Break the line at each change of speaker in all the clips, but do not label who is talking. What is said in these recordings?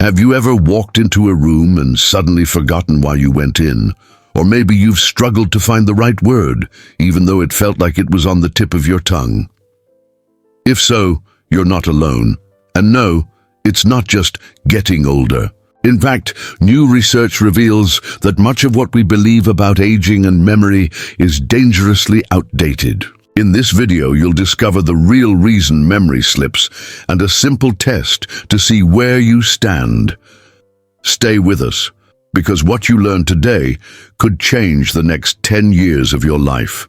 Have you ever walked into a room and suddenly forgotten why you went in? Or maybe you've struggled to find the right word, even though it felt like it was on the tip of your tongue. If so, you're not alone. And no, it's not just getting older. In fact, new research reveals that much of what we believe about aging and memory is dangerously outdated. In this video, you'll discover the real reason memory slips and a simple test to see where you stand. Stay with us, because what you learn today could change the next 10 years of your life.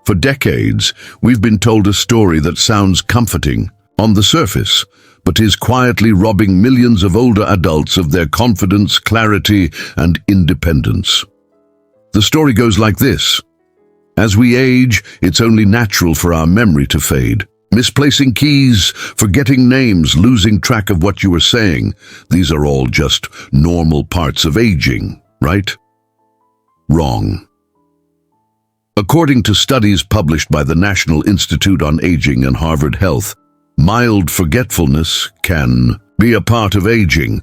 For decades, we've been told a story that sounds comforting on the surface, but is quietly robbing millions of older adults of their confidence, clarity, and independence. The story goes like this. As we age, it's only natural for our memory to fade. Misplacing keys, forgetting names, losing track of what you were saying. These are all just normal parts of aging, right? Wrong. According to studies published by the National Institute on Aging and Harvard Health, mild forgetfulness can be a part of aging,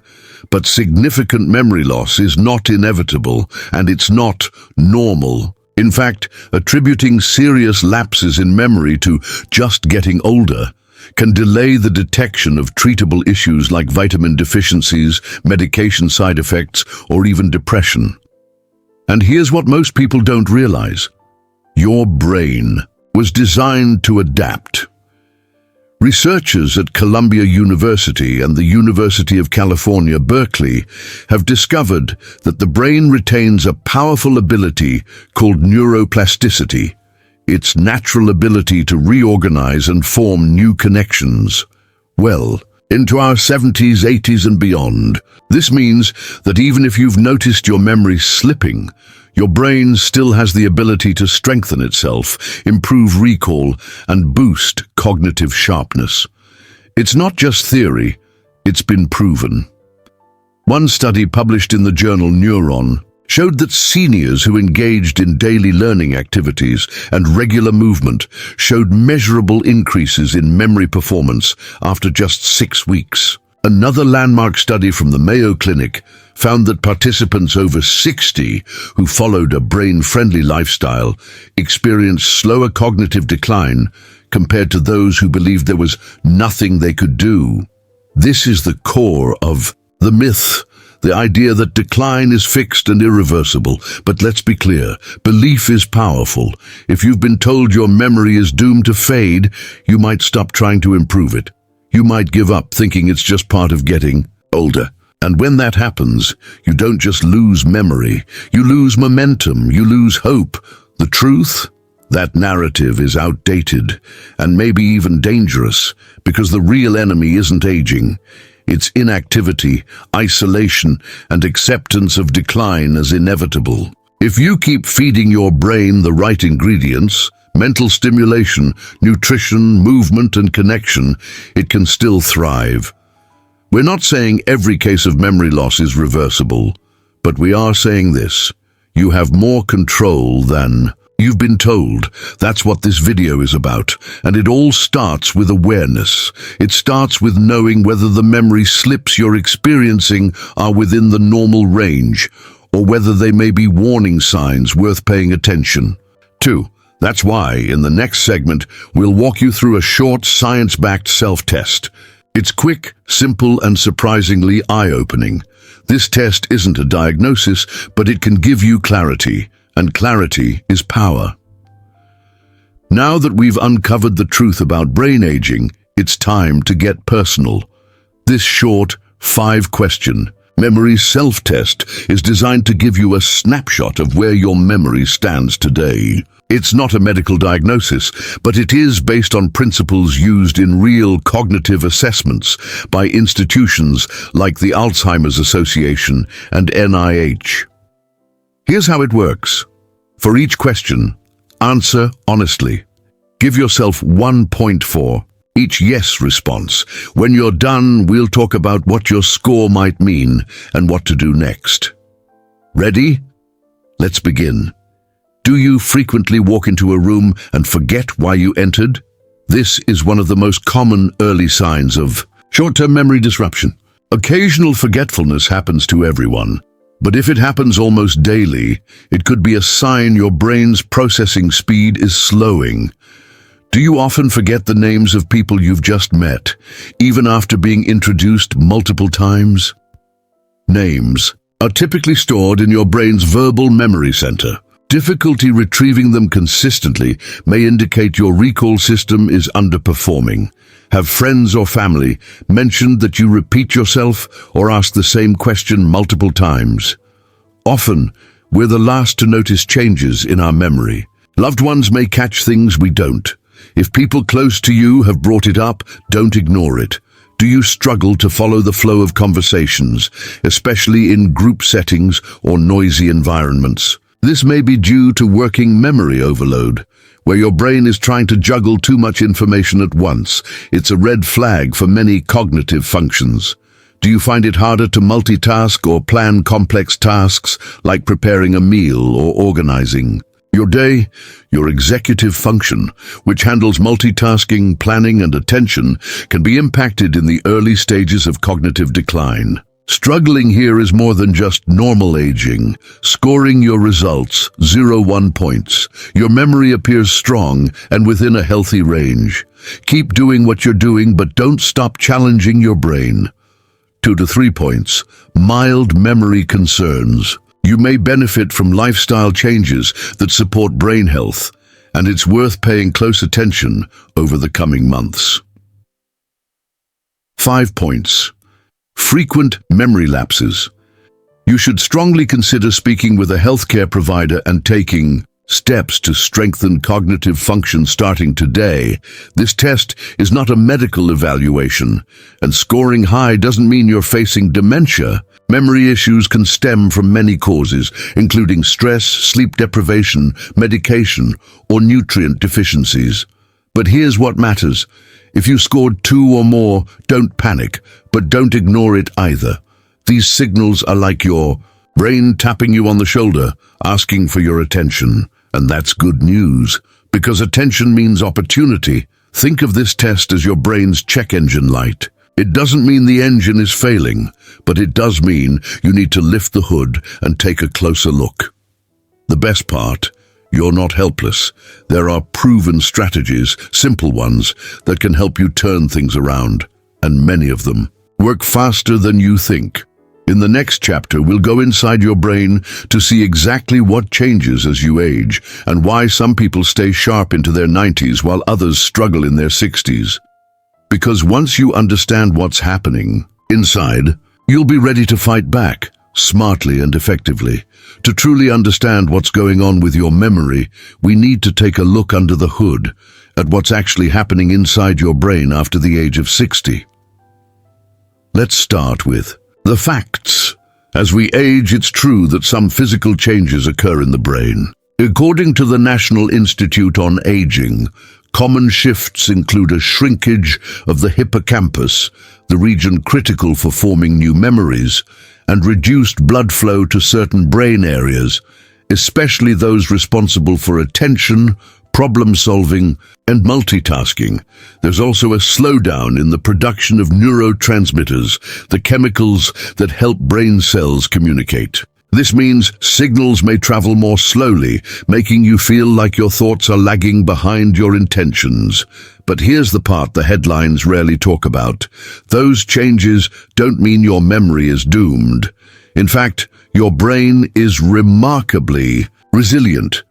but significant memory loss is not inevitable and it's not normal. In fact, attributing serious lapses in memory to just getting older can delay the detection of treatable issues like vitamin deficiencies, medication side effects, or even depression. And here's what most people don't realize. Your brain was designed to adapt. Researchers at Columbia University and the University of California, Berkeley, have discovered that the brain retains a powerful ability called neuroplasticity, its natural ability to reorganize and form new connections. Well, into our 70s, 80s and beyond. This means that even if you've noticed your memory slipping, your brain still has the ability to strengthen itself, improve recall, and boost cognitive sharpness. It's not just theory, it's been proven. One study published in the journal Neuron showed that seniors who engaged in daily learning activities and regular movement showed measurable increases in memory performance after just 6 weeks. Another landmark study from the Mayo Clinic found that participants over 60 who followed a brain-friendly lifestyle experienced slower cognitive decline compared to those who believed there was nothing they could do. This is the core of the myth, the idea that decline is fixed and irreversible. But let's be clear, belief is powerful. If you've been told your memory is doomed to fade, you might stop trying to improve it. You might give up thinking it's just part of getting older. And when that happens, you don't just lose memory, you lose momentum, you lose hope. The truth? That narrative is outdated and maybe even dangerous, because the real enemy isn't aging. It's inactivity, isolation, and acceptance of decline as inevitable. If you keep feeding your brain the right ingredients, mental stimulation, nutrition, movement, and connection, it can still thrive. We're not saying every case of memory loss is reversible, but we are saying this: you have more control than you've been told. That's what this video is about, and it all starts with awareness. It starts with knowing whether the memory slips you're experiencing are within the normal range, or whether they may be warning signs worth paying attention to. That's why, in the next segment, we'll walk you through a short, science-backed self-test. It's quick, simple, and surprisingly eye-opening. This test isn't a diagnosis, but it can give you clarity, and clarity is power. Now that we've uncovered the truth about brain aging, it's time to get personal. This short, 5-question memory self-test is designed to give you a snapshot of where your memory stands today. It's not a medical diagnosis, but it is based on principles used in real cognitive assessments by institutions like the Alzheimer's Association and NIH. Here's how it works. For each question, answer honestly. Give yourself 1 point for each yes response. When you're done, we'll talk about what your score might mean and what to do next. Ready? Let's begin. Do you frequently walk into a room and forget why you entered? This is one of the most common early signs of short-term memory disruption. Occasional forgetfulness happens to everyone, but if it happens almost daily, it could be a sign your brain's processing speed is slowing. Do you often forget the names of people you've just met, even after being introduced multiple times? Names are typically stored in your brain's verbal memory center. Difficulty retrieving them consistently may indicate your recall system is underperforming. Have friends or family mentioned that you repeat yourself or ask the same question multiple times? Often, we're the last to notice changes in our memory. Loved ones may catch things we don't. If people close to you have brought it up, don't ignore it. Do you struggle to follow the flow of conversations, especially in group settings or noisy environments? This may be due to working memory overload, where your brain is trying to juggle too much information at once. It's a red flag for many cognitive functions. Do you find it harder to multitask or plan complex tasks like preparing a meal or organizing your day? Your executive function, which handles multitasking, planning, and attention, can be impacted in the early stages of cognitive decline. Struggling here is more than just normal aging. Scoring your results, 0-1 points. Your memory appears strong and within a healthy range. Keep doing what you're doing, but don't stop challenging your brain. 2 to 3 points. Mild memory concerns. You may benefit from lifestyle changes that support brain health, and it's worth paying close attention over the coming months. 5 points. Frequent memory lapses. You should strongly consider speaking with a healthcare provider and taking steps to strengthen cognitive function starting today. This test is not a medical evaluation, and scoring high doesn't mean you're facing dementia. Memory issues can stem from many causes, including stress, sleep deprivation, medication, or nutrient deficiencies. But here's what matters. If you scored 2 or more, don't panic, but don't ignore it either. These signals are like your brain tapping you on the shoulder, asking for your attention. And that's good news, because attention means opportunity. Think of this test as your brain's check engine light. It doesn't mean the engine is failing, but it does mean you need to lift the hood and take a closer look. The best part, you're not helpless. There are proven strategies, simple ones, that can help you turn things around, and many of them work faster than you think. In the next chapter, we'll go inside your brain to see exactly what changes as you age and why some people stay sharp into their 90s while others struggle in their 60s. Because once you understand what's happening inside, you'll be ready to fight back, smartly and effectively. To truly understand what's going on with your memory, we need to take a look under the hood at what's actually happening inside your brain after the age of 60. Let's start with the facts. As we age, it's true that some physical changes occur in the brain. According to the National Institute on Aging, common shifts include a shrinkage of the hippocampus, the region critical for forming new memories, and reduced blood flow to certain brain areas, especially those responsible for attention, problem-solving, and multitasking. There's also a slowdown in the production of neurotransmitters, the chemicals that help brain cells communicate. This means signals may travel more slowly, making you feel like your thoughts are lagging behind your intentions. But here's the part the headlines rarely talk about. Those changes don't mean your memory is doomed. In fact, your brain is remarkably resilient.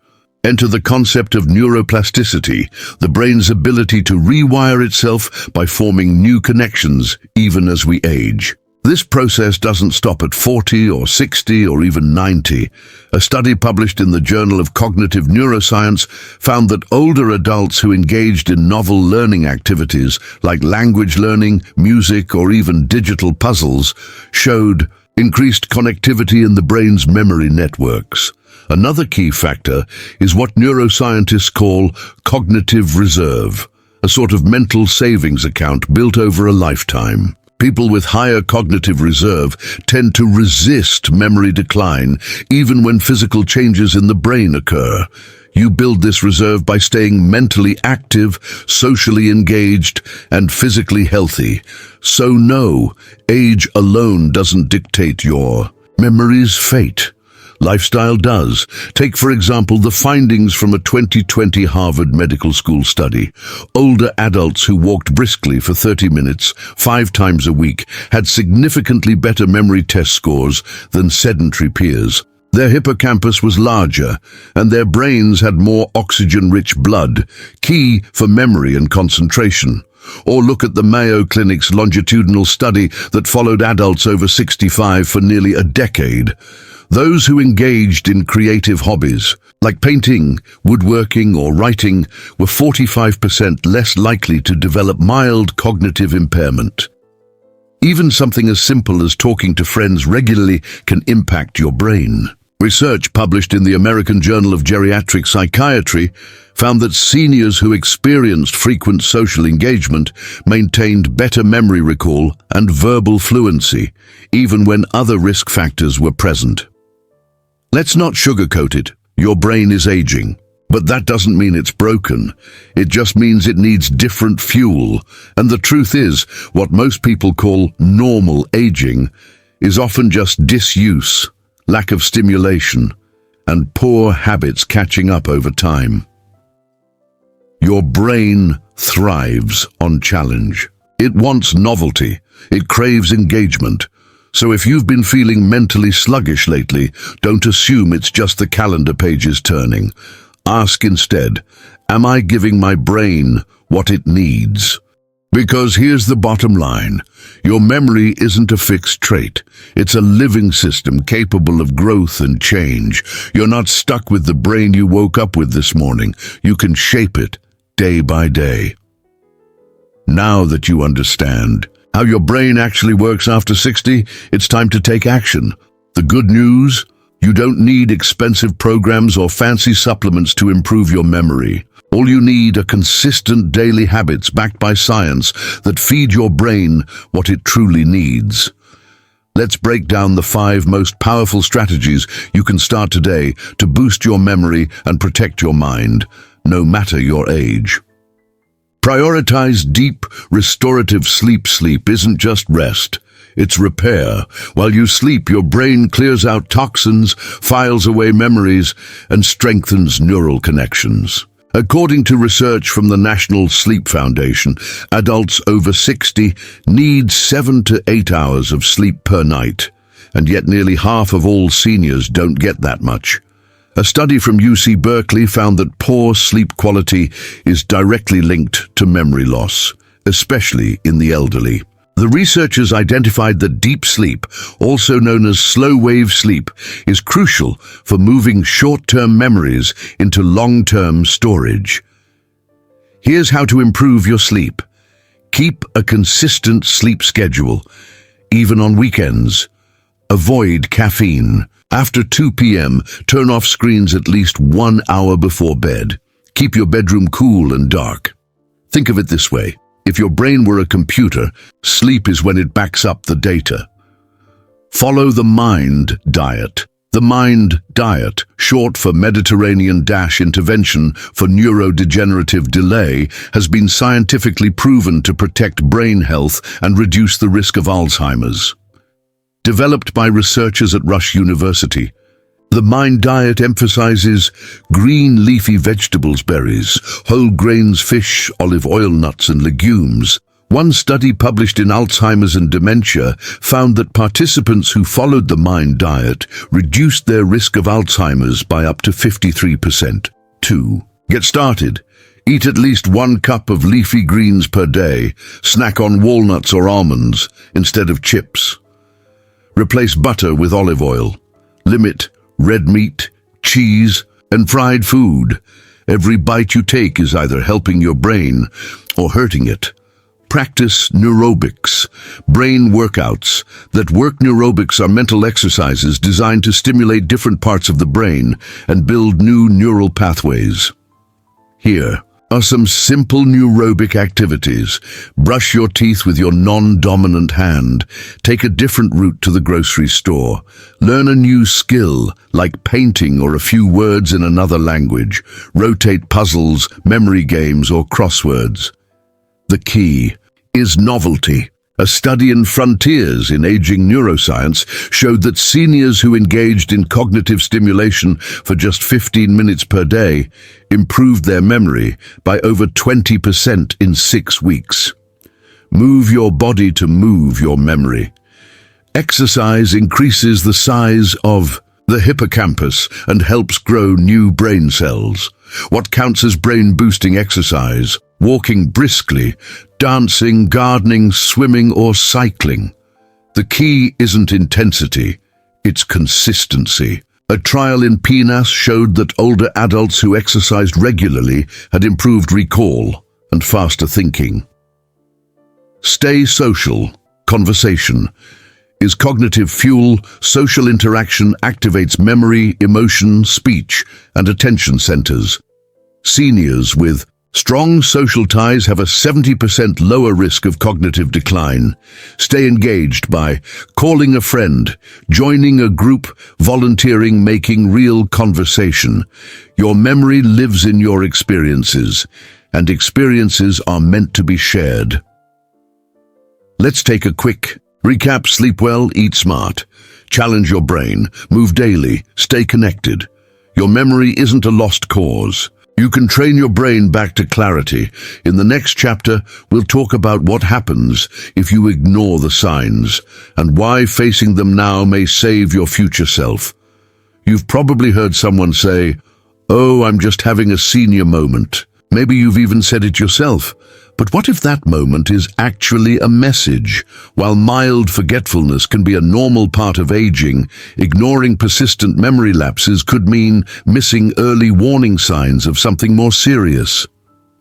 Enter the concept of neuroplasticity, the brain's ability to rewire itself by forming new connections even as we age. This process doesn't stop at 40 or 60 or even 90. A study published in the Journal of Cognitive Neuroscience found that older adults who engaged in novel learning activities like language learning, music, or even digital puzzles showed increased connectivity in the brain's memory networks. Another key factor is what neuroscientists call cognitive reserve, a sort of mental savings account built over a lifetime. People with higher cognitive reserve tend to resist memory decline even when physical changes in the brain occur. You build this reserve by staying mentally active, socially engaged, and physically healthy. So no, age alone doesn't dictate your memory's fate. Lifestyle does. Take, for example, the findings from a 2020 Harvard Medical School study. Older adults who walked briskly for 30 minutes, 5 times a week, had significantly better memory test scores than sedentary peers. Their hippocampus was larger, and their brains had more oxygen-rich blood, key for memory and concentration. Or look at the Mayo Clinic's longitudinal study that followed adults over 65 for nearly a decade. Those who engaged in creative hobbies, like painting, woodworking, or writing, were 45% less likely to develop mild cognitive impairment. Even something as simple as talking to friends regularly can impact your brain. Research published in the American Journal of Geriatric Psychiatry found that seniors who experienced frequent social engagement maintained better memory recall and verbal fluency, even when other risk factors were present. Let's not sugarcoat it. Your brain is aging. But that doesn't mean it's broken. It just means it needs different fuel. And the truth is, what most people call normal aging is often just disuse, lack of stimulation, and poor habits catching up over time. Your brain thrives on challenge. It wants novelty. It craves engagement. So if you've been feeling mentally sluggish lately, don't assume it's just the calendar pages turning. Ask instead, am I giving my brain what it needs? Because here's the bottom line. Your memory isn't a fixed trait. It's a living system capable of growth and change. You're not stuck with the brain you woke up with this morning. You can shape it day by day. Now that you understand how your brain actually works after 60, it's time to take action. The good news? You don't need expensive programs or fancy supplements to improve your memory. All you need are consistent daily habits backed by science that feed your brain what it truly needs. Let's break down the 5 most powerful strategies you can start today to boost your memory and protect your mind, no matter your age. Prioritize deep, restorative sleep. Sleep isn't just rest. It's repair. While you sleep, your brain clears out toxins, files away memories, and strengthens neural connections. According to research from the National Sleep Foundation, adults over 60 need 7 to 8 hours of sleep per night, and yet nearly half of all seniors don't get that much. A study from UC Berkeley found that poor sleep quality is directly linked to memory loss, especially in the elderly. The researchers identified that deep sleep, also known as slow-wave sleep, is crucial for moving short-term memories into long-term storage. Here's how to improve your sleep. Keep a consistent sleep schedule, even on weekends. Avoid caffeine. After 2 p.m., turn off screens at least 1 hour before bed. Keep your bedroom cool and dark. Think of it this way. If your brain were a computer, sleep is when it backs up the data. Follow the MIND diet. The MIND diet, short for Mediterranean-intervention for neurodegenerative delay, has been scientifically proven to protect brain health and reduce the risk of Alzheimer's. Developed by researchers at Rush University, the MIND diet emphasizes green leafy vegetables, berries, whole grains, fish, olive oil, nuts, and legumes. One study published in Alzheimer's and Dementia found that participants who followed the MIND diet reduced their risk of Alzheimer's by up to 53%. 2. Get started. Eat at least 1 cup of leafy greens per day. Snack on walnuts or almonds instead of chips. Replace butter with olive oil. Limit red meat, cheese, and fried food. Every bite you take is either helping your brain or hurting it. Practice neurobics, brain workouts that work. Neurobics are mental exercises designed to stimulate different parts of the brain and build new neural pathways. Here, are some simple neurobic activities. Brush your teeth with your non-dominant hand. Take a different route to the grocery store. Learn a new skill, like painting or a few words in another language. Rotate puzzles, memory games, or crosswords. The key is novelty. A study in Frontiers in Aging Neuroscience showed that seniors who engaged in cognitive stimulation for just 15 minutes per day improved their memory by over 20% in 6 weeks. Move your body to move your memory. Exercise increases the size of the hippocampus and helps grow new brain cells. What counts as brain-boosting exercise? Walking briskly, dancing, gardening, swimming, or cycling. The key isn't intensity, it's consistency. A trial in PNAS showed that older adults who exercised regularly had improved recall and faster thinking. Stay social. Conversation is cognitive fuel. Social interaction activates memory, emotion, speech, and attention centers. Seniors with strong social ties have a 70% lower risk of cognitive decline. Stay engaged by calling a friend, joining a group, volunteering, making real conversation. Your memory lives in your experiences, and experiences are meant to be shared. Let's take a quick recap. Sleep well, eat smart. Challenge your brain, move daily, stay connected. Your memory isn't a lost cause. You can train your brain back to clarity. In the next chapter, we'll talk about what happens if you ignore the signs and why facing them now may save your future self. You've probably heard someone say, "Oh, I'm just having a senior moment." Maybe you've even said it yourself. But what if that moment is actually a message? While mild forgetfulness can be a normal part of aging, ignoring persistent memory lapses could mean missing early warning signs of something more serious.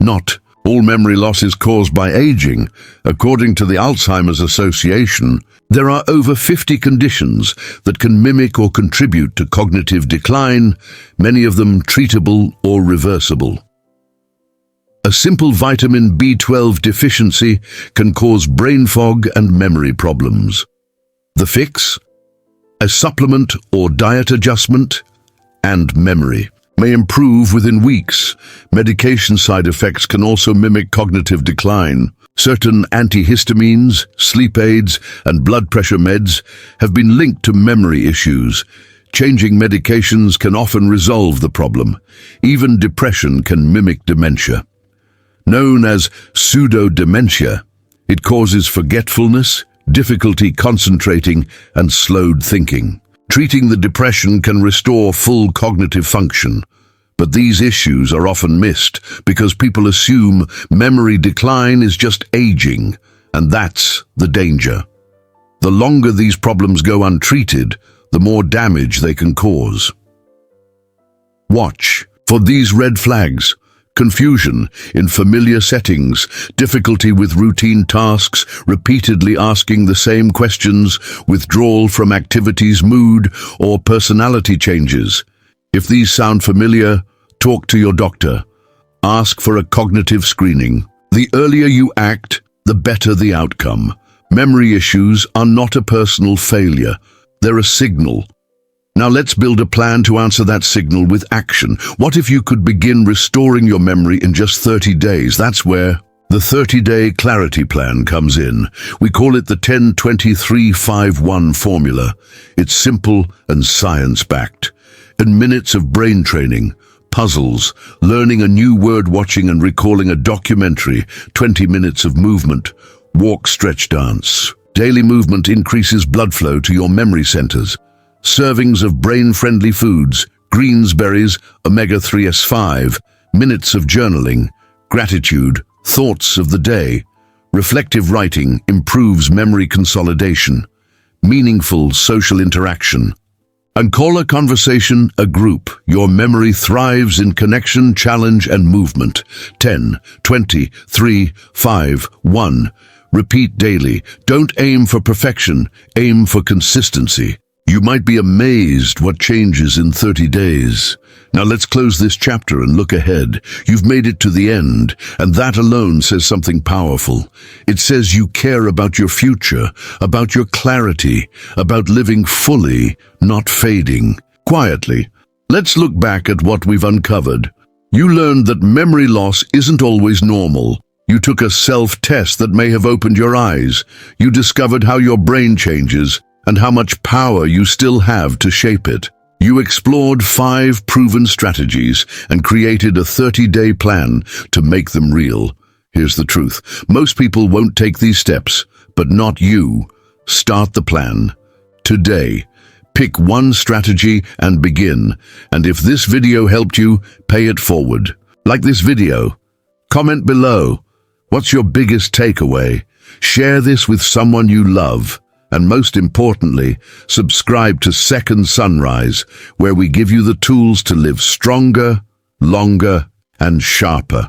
Not all memory loss is caused by aging. According to the Alzheimer's Association, there are over 50 conditions that can mimic or contribute to cognitive decline, many of them treatable or reversible. A simple vitamin B12 deficiency can cause brain fog and memory problems. The fix? A supplement or diet adjustment, and memory may improve within weeks. Medication side effects can also mimic cognitive decline. Certain antihistamines, sleep aids, and blood pressure meds have been linked to memory issues. Changing medications can often resolve the problem. Even depression can mimic dementia. Known as pseudo-dementia, it causes forgetfulness, difficulty concentrating, and slowed thinking. Treating the depression can restore full cognitive function, but these issues are often missed because people assume memory decline is just aging, and that's the danger. The longer these problems go untreated, the more damage they can cause. Watch for these red flags. Confusion in familiar settings, difficulty with routine tasks, repeatedly asking the same questions, withdrawal from activities, mood, or personality changes. If these sound familiar, talk to your doctor. Ask for a cognitive screening. The earlier you act, the better the outcome. Memory issues are not a personal failure. They're a signal. Now let's build a plan to answer that signal with action. What if you could begin restoring your memory in just 30 days? That's where the 30-day clarity plan comes in. We call it the 10-23-5-1 formula. It's simple and science-backed. In minutes of brain training, puzzles, learning a new word, watching and recalling a documentary, 20 minutes of movement, walk, stretch, dance. Daily movement increases blood flow to your memory centers. Servings of brain-friendly foods, greens, berries, omega-3s5, minutes of journaling, gratitude, thoughts of the day. Reflective writing improves memory consolidation. Meaningful social interaction. And call a conversation a group. Your memory thrives in connection, challenge, and movement. 10, 20, 3, 5, 1. Repeat daily. Don't aim for perfection, aim for consistency. You might be amazed what changes in 30 days. Now let's close this chapter and look ahead. You've made it to the end, and that alone says something powerful. It says you care about your future, about your clarity, about living fully, not fading. Quietly, let's look back at what we've uncovered. You learned that memory loss isn't always normal. You took a self-test that may have opened your eyes. You discovered how your brain changes and how much power you still have to shape it. You explored 5 proven strategies and created a 30-day plan to make them real. Here's the truth. Most people won't take these steps, but not you. Start the plan. Today, pick one strategy and begin. And if this video helped you, pay it forward. Like this video. Comment below. What's your biggest takeaway? Share this with someone you love. And most importantly, subscribe to Second Sunrise, where we give you the tools to live stronger, longer, and sharper.